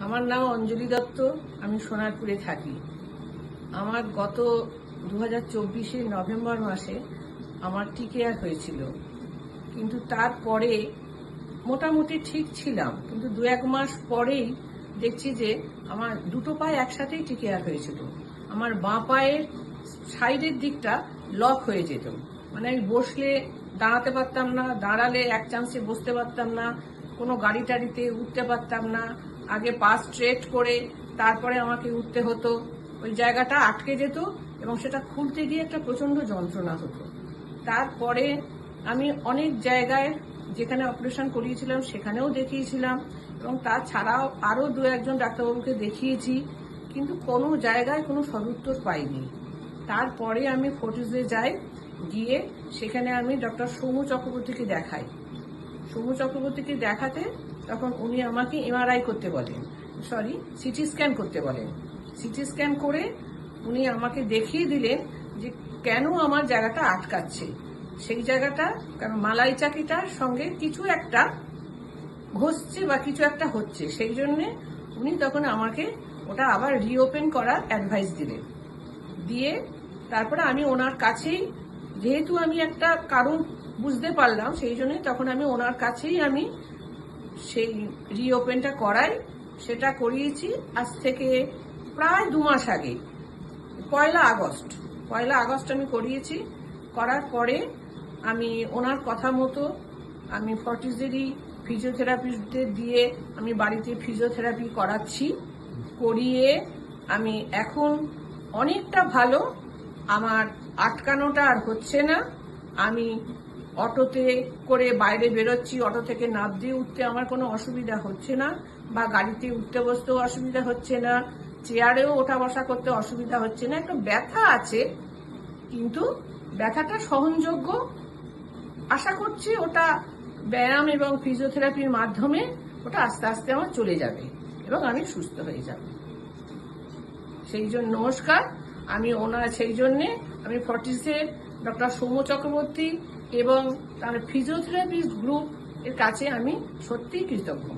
আমার নাম অঞ্জলি দত্ত। আমি সোনারপুরে থাকি। আমার গত 2024 নভেম্বর মাসে আমার টিকেআর হয়েছিল, কিন্তু তারপরে মোটামুটি ঠিক ছিলাম, কিন্তু 2-1 মাস পরেই দেখছি যে আমার দুটো পায়ে একসাথেই টিকেআর হয়েছিল। আমার বাঁ পায়ের সাইডের দিকটা লক হয়ে যেত, মানে আমি বসলে দাঁড়াতে পারতাম না, দাঁড়ালে এক চান্সে বসতে পারতাম না, কোনো গাড়ি টাড়িতে উঠতে পারতাম না। আগে পা স্ট্রেট করে তারপরে আমাকে উঠতে হতো, ওই জায়গাটা আটকে যেত এবং সেটা খুলতে গিয়ে একটা প্রচন্ড যন্ত্রণা হতো। তারপরে আমি অনেক জায়গায় যেখানে অপারেশন করিয়েছিলাম সেখানেও দেখিয়েছিলাম, এবং তাছাড়াও আরও 2-1 ডাক্তারবাবুকে দেখিয়েছি, কিন্তু কোনো জায়গায় কোনো সদুত্তর পাইনি। তারপরে আমি ফোর্টিসে যাই, গিয়ে সেখানে আমি ডক্টর সৌম্য চক্রবর্তীকে দেখাই। সৌম্য চক্রবর্তীকে দেখাতে তখন উনি আমাকে এমআরআই করতে বলেন, সিটি স্ক্যান করতে বলেন। সিটি স্ক্যান করে উনি আমাকে দেখিয়ে দিলেন যে কেন আমার জায়গাটা আটকাচ্ছে। সেই জায়গাটা কারণ মালাই চাকিটার সঙ্গে কিছু একটা ঘষছে বা কিছু একটা হচ্ছে, সেই জন্যে উনি তখন আমাকে ওটা আবার রিওপেন করার অ্যাডভাইস দিলেন। দিয়ে তারপরে আমি ওনার কাছেই, যেহেতু আমি একটা কারণ বুঝতে পারলাম, সেই জন্যই তখন আমি ওনার কাছেই আমি সেই রিওপেনটা করাই। সেটা করিয়েছি আজ থেকে প্রায় 2 মাস আগে, 1 আগস্ট আমি করিয়েছি। করার পরে আমি ওনার কথা মতো আমি ফর্টিসেরই ফিজিওথেরাপিস্টদের দিয়ে আমি বাড়িতে ফিজিওথেরাপি করাচ্ছি। করিয়ে আমি এখন অনেকটা ভালো, আমার আটকানোটা আর হচ্ছে না। আমি অটোতে করে বাইরে বেরোচ্ছি, অটো থেকে নাপ দিয়ে উঠতে আমার কোনো অসুবিধা হচ্ছে না, বা গাড়িতে উঠতে বসতেও অসুবিধা হচ্ছে না, চেয়ারেও ওঠা বসা করতে অসুবিধা হচ্ছে না। একটু ব্যথা আছে, কিন্তু ব্যথাটা সহনযোগ্য। আশা করছি ওটা ব্যায়াম এবং ফিজিওথেরাপির মাধ্যমে ওটা আস্তে আস্তে আমার চলে যাবে এবং আমি সুস্থ হয়ে যাব। সেই জন্য নমস্কার। সেই জন্যে আমি ফর্টিসের ডক্টর সৌম্য চক্রবর্তী এবং তার ফিজিওথেরাপিস্ট গ্রুপ এর কাছে আমি সত্যিই কৃতজ্ঞ।